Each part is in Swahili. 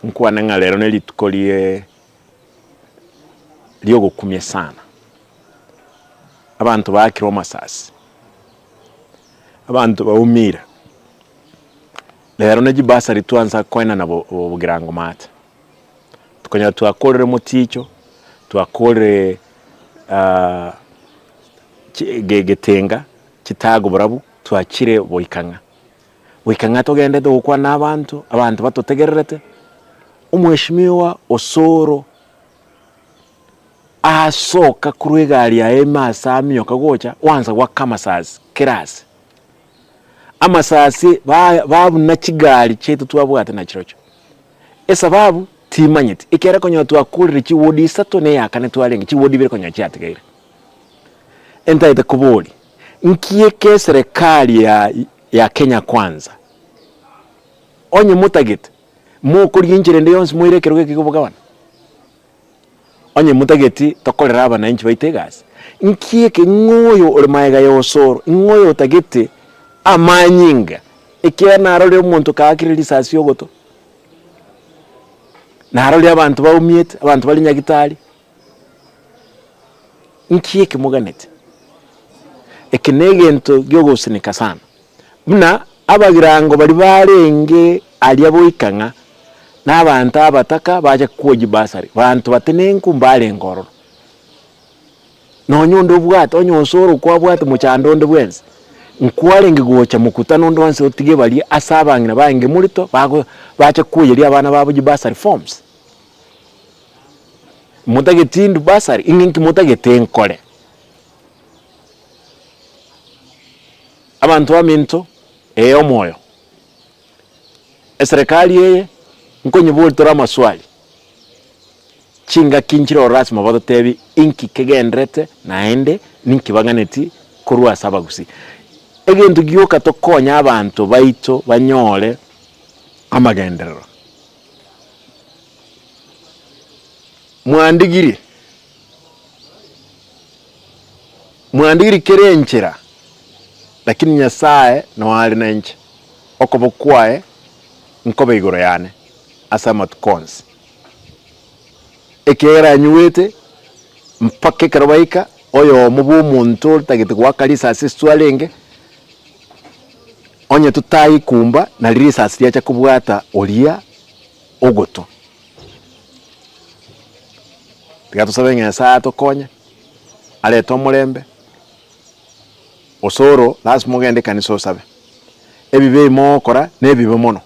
nkuwa nanga lero nelitukolie lyogo kumye sana abantu bakiro masasi abantu baumira lero neji bursary tuanza kwena na Mugirango mata tukonya tuakorere muticho tuakore getenga kitago burabu tuakire boikanga togende dokwa n'abantu batotegererete umweshimiwa Osoro asoka kurwegari ya emasa amyoka gocha wanza wakamasasi kirasi amasasi babu na kigali chetu twabwate na kirocho esababu timanyiti ikera konyo twakurire kiwodi sato ne yakane twalenge kiwodi bire konyo kyategeire entaite kuboli nkiye serikali ya Kenya kwanza onye mutagete mukuri injire ndeyonse muirekerwe kikubugabana onye mutageti tokolera abananchi baitegasi nkiye ke ngoyo olemaega yosoro ngoyo utagete amanyinga ikera narole umuntu kakiri lisasi yogoto narole abantu baumiete abantu bali nyagitali nkiye ke muganete ekinegento gyogosenika sana muna abagirango bali barenge ali aboikanga n'abantu abataka baje kuoji bursary bantu batenenku mbale ngororo nonyondo bwate onyosoro kwa bwate muchandonde bwenzi nkwalenge gocha mukutano ndo wanse otige bali asabangina bange mulito baje kuoji abana babuji bursary forms mutagetindu bursary inginki mutagetenkole abantu baminto omoyo serikali yeye nkonye boltora maswali chinga kinchiro rasma badotebi inki kegendrete naende ninki baganeti kurwa sabagusi egento gyoka tokonya abantu baito banyole amagendero mwandigiri kerenchera lakini nyasaye no wali nenche okobokwae nkobe igoro yane asama tukonsi ekera nyuwete mpake karabaika oyo mubu muntu tagete kwakalisa asistwalenge onye tutayi kumba na lirisa asiya cha kubwata olia ogoto tigatusabenge saa tokonya ale tomulembe Osoro lazima mugende kaniso sabe ebibe mokora nebibe mono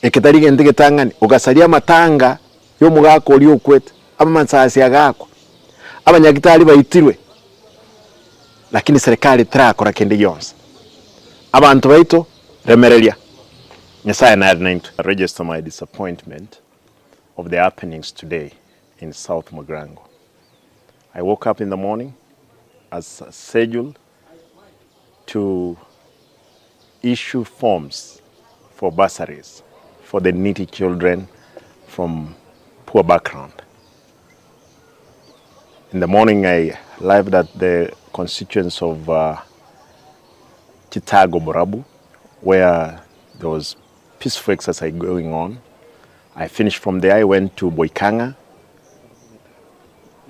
ekitari ndige tangani ugasalia matanga yo mugako oli okwete amansasi agako abanyagitali baitirwe lakini serikali trakora kende yonse abantu baito remerelia nyasaye na adnent register my disappointment of the happenings today in South Mugirango. I woke up in the morning as scheduled to issue forms for bursaries for the needy children from poor background. In the morning, I arrived at the constituents of Kitago Borabu, where there was peaceful exercise going on. I finished from there, I went to Boikanga.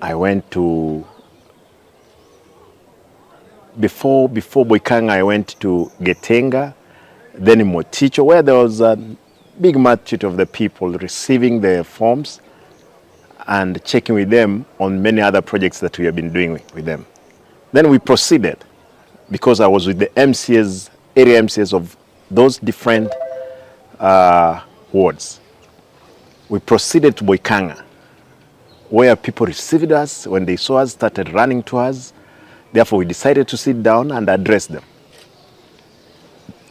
I went to, before Boikanga, I went to Getenga, then in Moticho, where there was a big multitude of the people receiving the forms and checking with them on many other projects that we have been doing with them. Then we proceeded, because I was with the MCAs, area MCAs of those different wards. We proceeded to Boikanga, where people received us. When they saw us, started running to us. Therefore, we decided to sit down and address them.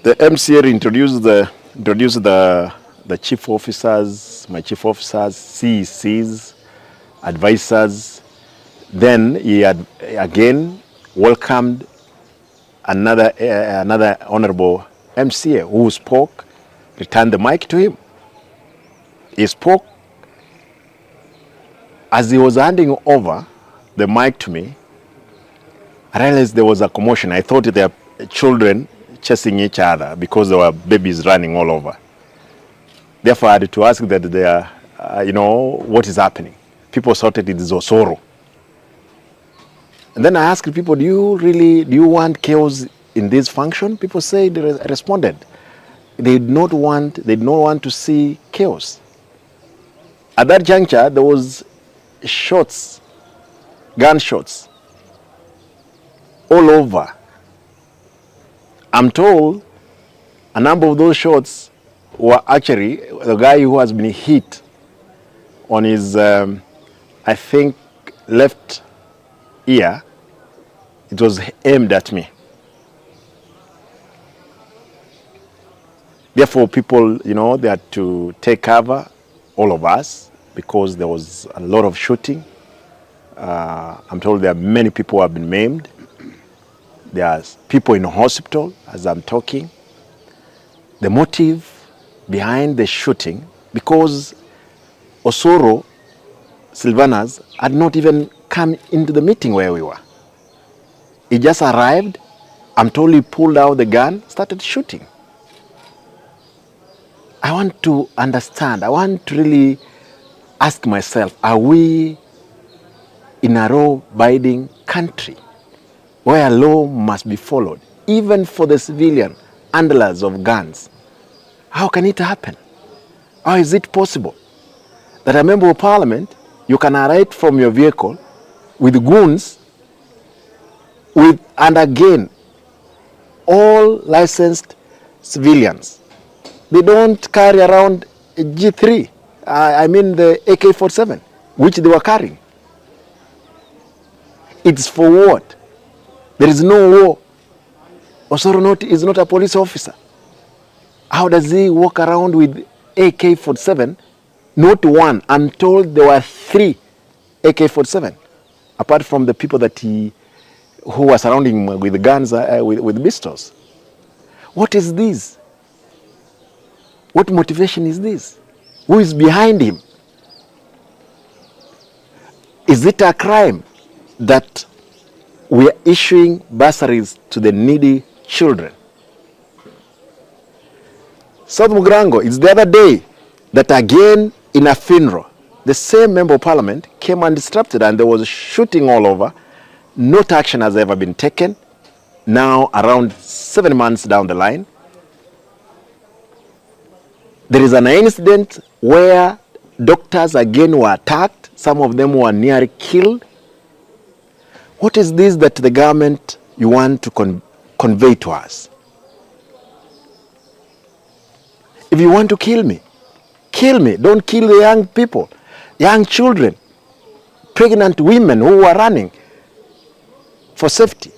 The MCA introduced the chief officers, my chief officers, CECs, advisors. Then he had again welcomed another honorable MCA who spoke, returned the mic to him. He spoke. As he was handing over the mic to me, I realized there was a commotion. I thought there were children chasing each other because there were babies running all over. Therefore, I had to ask that what is happening. People thought it is Osoro. And then I asked people, do you want chaos in this function? People responded, they did not want to see chaos. At that juncture, there was gunshots all over. I'm told a number of those shots were actually the guy who has been hit on his, I think, left ear. It was aimed at me. Therefore, people, they had to take cover, all of us, because there was a lot of shooting. I'm told there are many people who have been maimed. There are people in hospital as I'm talking. The motive behind the shooting, because Osoro Silvanus had not even come into the meeting where we were. He just arrived. I'm told he pulled out the gun, started shooting. I want to understand. I want to really ask myself, are we in a law-abiding country where law must be followed, even for the civilian handlers of guns? How can it happen? How is it possible that a member of parliament, you can arrive from your vehicle with goons, and again, all licensed civilians? They don't carry around a G3, I mean the AK-47, which they were carrying. It's for what? There is no war. Osoro is not a police officer. How does he walk around with AK-47? Not one. I'm told there were 3 AK-47, apart from the people who were surrounding him with guns, with pistols. What is this? What motivation is this? Who is behind him? Is it a crime that we are issuing bursaries to the needy children? South Mugirango, it's the other day that again in a funeral, the same member of parliament came and disrupted, and there was shooting all over. No action has ever been taken. Now, around 7 months down the line, there is an incident where doctors again were attacked. Some of them were nearly killed. What is this that the government you want to convey to us? If you want to kill me, kill me. Don't kill the young people, young children, pregnant women who are running for safety.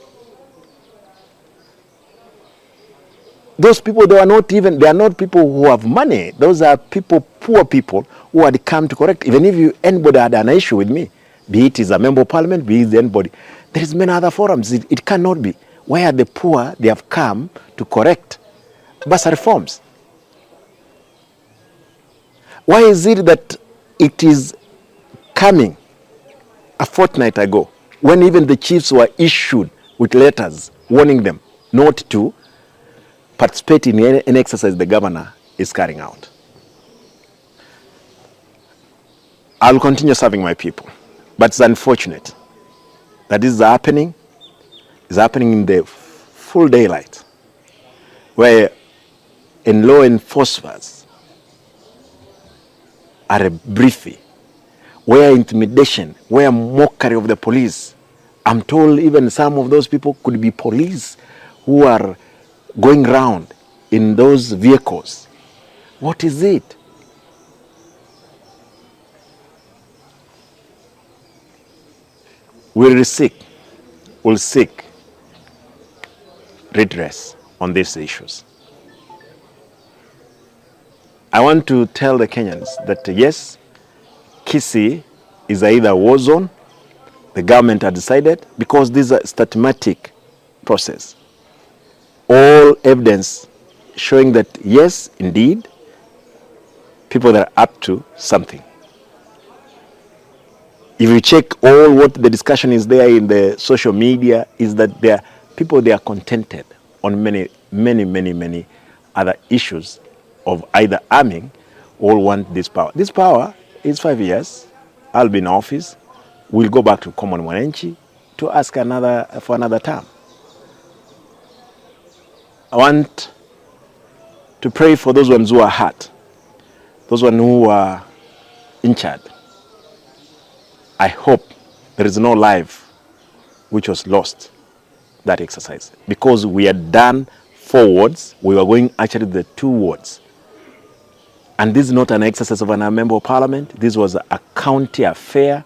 Those people, they are not people who have money. Those are poor people who had come to correct. Even if anybody had an issue with me, be it is a member of parliament, be it anybody, there is many other forums. It cannot be where the poor, they have come to correct bursary reforms. Why is it that it is coming a fortnight ago, when even the chiefs were issued with letters warning them not to participate in any exercise the governor is carrying out? I'll continue serving my people, but it's unfortunate that this is happening. It's happening in the full daylight, where in law enforcement are a briefy, where intimidation, where mockery of the police. I'm told even some of those people could be police who are going around in those vehicles. What is it? We'll seek redress on these issues. I want to tell the Kenyans that yes, Kisii is either a war zone, the government has decided, because this is a systematic process. All evidence showing that yes, indeed, people that are up to something. If you check all what the discussion is there in the social media, is that there are people, they are contented on many other issues of either arming all want this power. This power is 5 years. I'll be in office. We'll go back to common mwananchi to ask for another term. I want to pray for those ones who are hurt, those ones who are injured. I hope there is no life which was lost that exercise, because we had done 4 wards. We were going actually the 2 wards. And this is not an exercise of a member of parliament. This was a county affair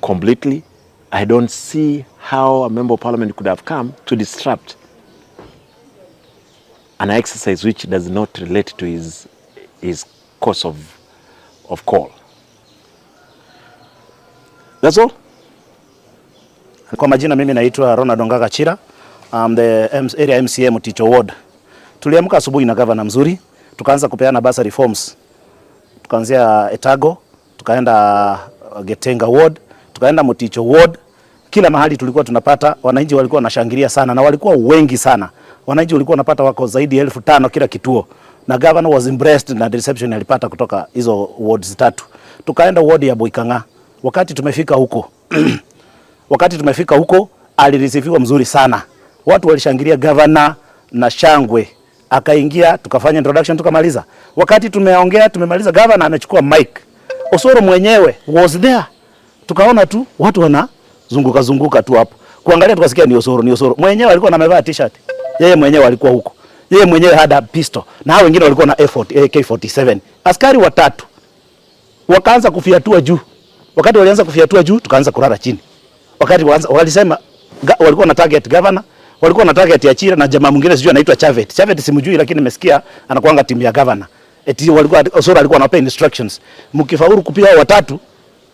completely. I don't see how a member of parliament could have come to disrupt an exercise which does not relate to his course of call. That's all. Kwa majina mimi naitwa Ronald Ongaga Chira. I'm the area MCA Mticho Ward. Tuliamka asubuhi na governor mzuri, tukaanza kupeana bursary forms. Tukaanzia Etago, tukaenda Getenga Ward, tukaenda Mticho Ward. Kila mahali tulikuwa tunapata, wananchi walikuwa wanashangilia sana na walikuwa wengi sana. Wananchi walikuwa wanapata wako zaidi ya 1500 kila kituo. Na governor was impressed na reception alipata kutoka hizo wards 3. Tukaenda ward ya Boikanga. Wakati tumefika huko alirisifiwa mzuri sana. Watu walishangilia governor na shangwe. Akaingia, tukafanya introduction, tukamaliza. Wakati tumemaliza, governor amechukua mic. Osoro mwenyewe was there. Tukaona tu watu wanazunguka tu hapo. Kuangalia tukasikia ni Osoro. Mwenyewe alikuwa amevaa t-shirt. Yeye mwenyewe alikuwa huko. Yeye mwenyewe had pistol. Na hao wengine walikuwa na AK47. Askari 3 wakaanza kufiatua juu. Wakati walianza kufiatua juu, tukaanza kulala chini. Wakati walisema walikuwa na target governor, walikuwa na target ya Chira na jamaa mwingine sijui anaitwa Chavet. Chavet simjui, lakini nimesikia anakuanga timu ya governor. Eti Osoro alikuwa anawapa instructions. Mkifaulu kupia hao 3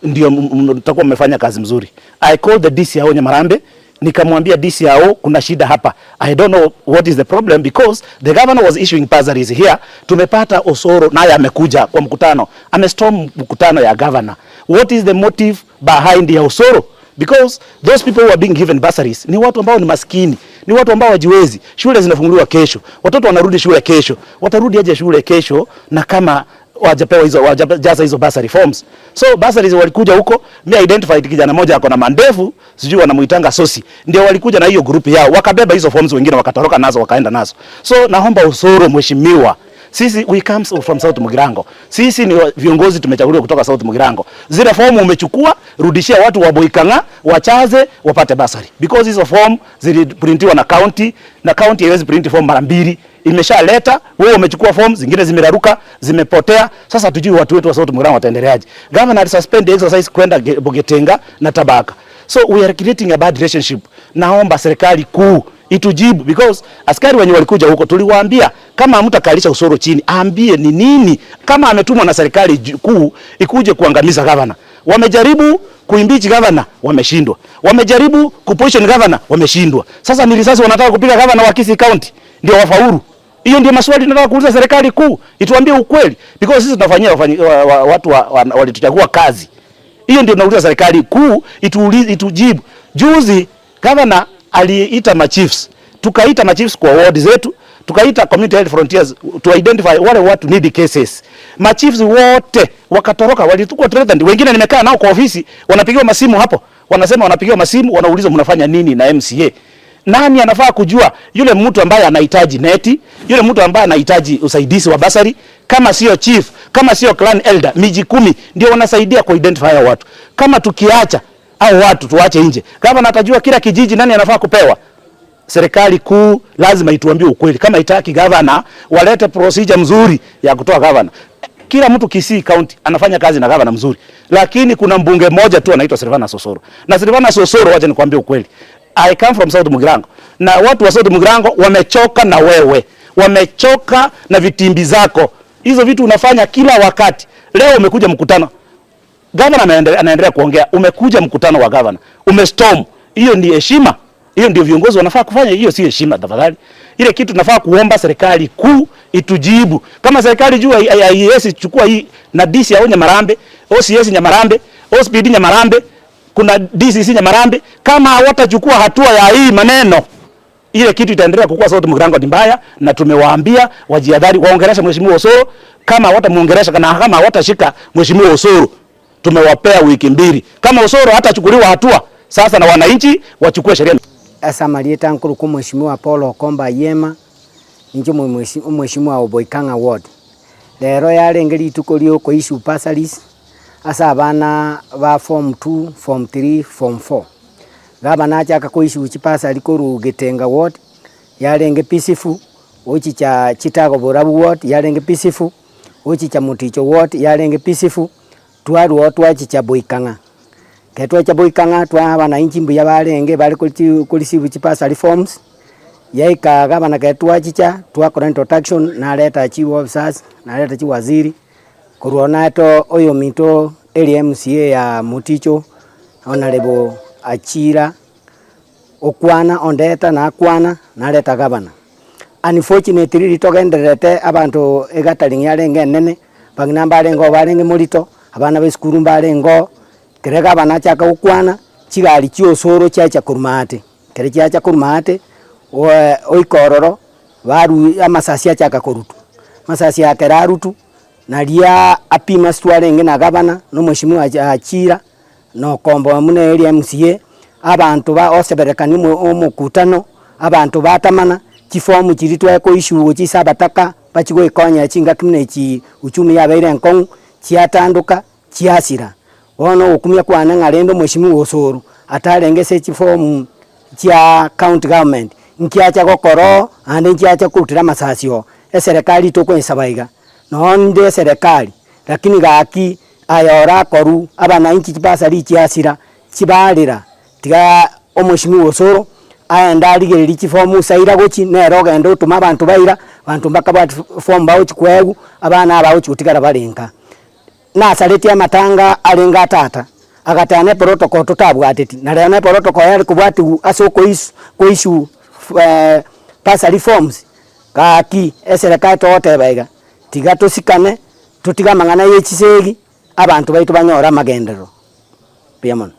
ndio mtakuwa mmefanya kazi mzuri. I called the DC hao Nyamarambe, nikamwambia DC hao kuna shida hapa. I don't know what is the problem because the governor was issuing bursaries here. Tumepata Osoro naye amekuja kwa mkutano. Amestorm mkutano ya governor. What is the motive behind ya Osoro? Because those people who are being given bursaries ni watu ambao ni maskini, ni watu ambao wajiwezi. Shule zinafunguliwa kesho, watoto wanarudi shule kesho. Watarudi aje shule kesho na kama wajaza hizo bursary forms? So bursaries walikuja huko, mimi identified kijana mmoja ako na mandevu, sijui wanamuitanga Sosi. Ndio walikuja na hiyo group yao, wakabeba hizo forms, wengine wakatoroka nazo wakaenda nazo. So naomba Osoro mheshimiwa, sisi we come from South Mugirango. Sisi ni viongozi tumechaguliwa kutoka South Mugirango. Zile form umechukua, rudishia watu wa Boikanga, wachaze, wapate bursary. Because hizo form ziliprintiwa na county, na county haiwezi print form mara 2. Imeshaleta, wewe umechukua form, zingine zimeraruka, zimepotea. Sasa tujui watu wetu wa South Mugirango wataendeleaje. Governor suspend exercise kwenda Bogetenga na Tabaka. So we are creating a bad relationship. Naomba serikali kuu itujibu, because askari wenye walikuja huko tuliwaambia kama mtakalisha Osoro chini aambie ni nini, kama ametumwa na serikali kuu ikuje kuangamiza governor. Wamejaribu kuimpeach governor, wameshindwa. Wamejaribu kuposition governor, wameshindwa. Sasa ni risasi wanataka kupiga governor wa Kisii County ndio wafaulu. Hiyo ndio maswali tunataka kuuliza serikali kuu, ituambie ukweli, because sisi tunafanyia watu walituchagua kazi. Hiyo ndio tunauliza serikali kuu itujibu. Juzi governor aliita machiefs, tukaita machiefs kwa ward zetu, tukaita community health frontiers to identify wale watu need cases. Machiefs wote wakatoroka, walikuwa threatened. Wengine nimekaa nao kwa ofisi, wanapigiwa masimu hapo, wanasema wanapigiwa masimu, wanauliza mnafanya nini na MCA. Nani anafaa kujua yule mtu ambaye anahitaji neti, yule mtu ambaye anahitaji usaidizi wa basari, kama sio chief, kama sio clan elder, miji 10 ndio wanasaidia ku identify watu. Kama tukiacha au watu tuache nje, kama atajua kila kijiji nani anafaa kupewa. Serikali kuu lazima ituambie ukweli. Kama itaki governor, walete procedure mzuri ya kutoa governor. Kila mtu Kisii County anafanya kazi na governor mzuri, lakini kuna mbunge mmoja tu anaitwa Silvana Sosoro. Na Silvana Sosoro, wacha nikwambie ukweli, I come from South Mugirango, na watu wa South Mugirango wamechoka na wewe, wamechoka na vitimbi zako. Hizo vitu unafanya kila wakati. Leo umekuja mkutano, governor anaendelea kuongea, umekuja mkutano wa governor, umestorm. Hiyo ni heshima? Hiyo ndio viongozi wanafaa kufanya? Hiyo si heshima tafadhali. Ile kitu tunafaa kuomba serikali kuu itujibu. Kama serikali juu IAS chukua hii na DC ya Nyamarambe, OCS Nyamarambe, OSPD Nyamarambe, kuna DCC Nyamarambe, kama hawatachukua hatua ya hii maneno, ile kitu itaendelea kukua. South Mugirango ni mbaya, na tumewaambia wajihadhari, waongelesha mheshimiwa Osoro. Kama watamuongelesha kana kama watashika mheshimiwa Osoro, tumewapea wiki 2. Kama Osoro hatachukuliwa hatua sasa, na wananchi wachukue sheria. Asa Marieta nkuru kwa mheshimiwa Paulo Komba Yema injo mheshimiwa Oboikanga ward. Lero yarengeri tukolio ko issue bursaries asa abana ba form 2, form 3, form 4. Gabana chaka ko issue chipasari ko Rugetenga ward yarenge peaceful, ochi cha Chitago Borabu ward yarenge peaceful, ochi cha Muticho ward yarenge peaceful, twaru otwachi cha Boikanga. Ketwa cha Boikanga twa abana inchi mbuya barenge bali ko receive chipasari forms. Yaika gabana ketwa chicha twakora introduction na leta chief officers na leta chi waziri kuruona to oyo minto LMCA ya Muticho honorable Achira okwana ondeta na akwana na leta gabana. Unfortunately litogenderete abantu egataling yarenge nene baginamba arengo barenge Mulito abana b'eskuru barengo kerega abana chaka okwana chigali chi Osoro chacha kurumate kere chacha kurumate oikororo baru amasasi achaka korutu masasi akerarutu na lia apima stwarenge na gabana no mheshimiwa Achira no kombo mune area MCA abantu ba oseberekani omukutano abantu batamana chifomu chiritwa ko issue chisabataka bachigo ikonya chinga kimne chi uchumi yabaire nkong chiatanduka chiasira ono okumya kwana ngarendo mheshimiwa Osoro atarengese chifomu chia county government nkiacha gokoro ande nkiacha kurutira masasio serikali to kwensabaiga nonde serikali lakini gaki ayora koru abana inchi chipasari chiasira chibalira tiga omweshimiwa Osoro aenda aligeri chifomu saira gochi nero gendo tuma abantu baira abantu bakaba form bawo chikwegu abana bawo chutikara balenga na saleti amatanga alenga tata agatane protocol tutabwateti na lene protocol yali kubwati asoko issue pasa reforms kaki serikali tote baiga tiga tosikane tutiga mangana yechisegi abantu baitu banyora magendero piamon.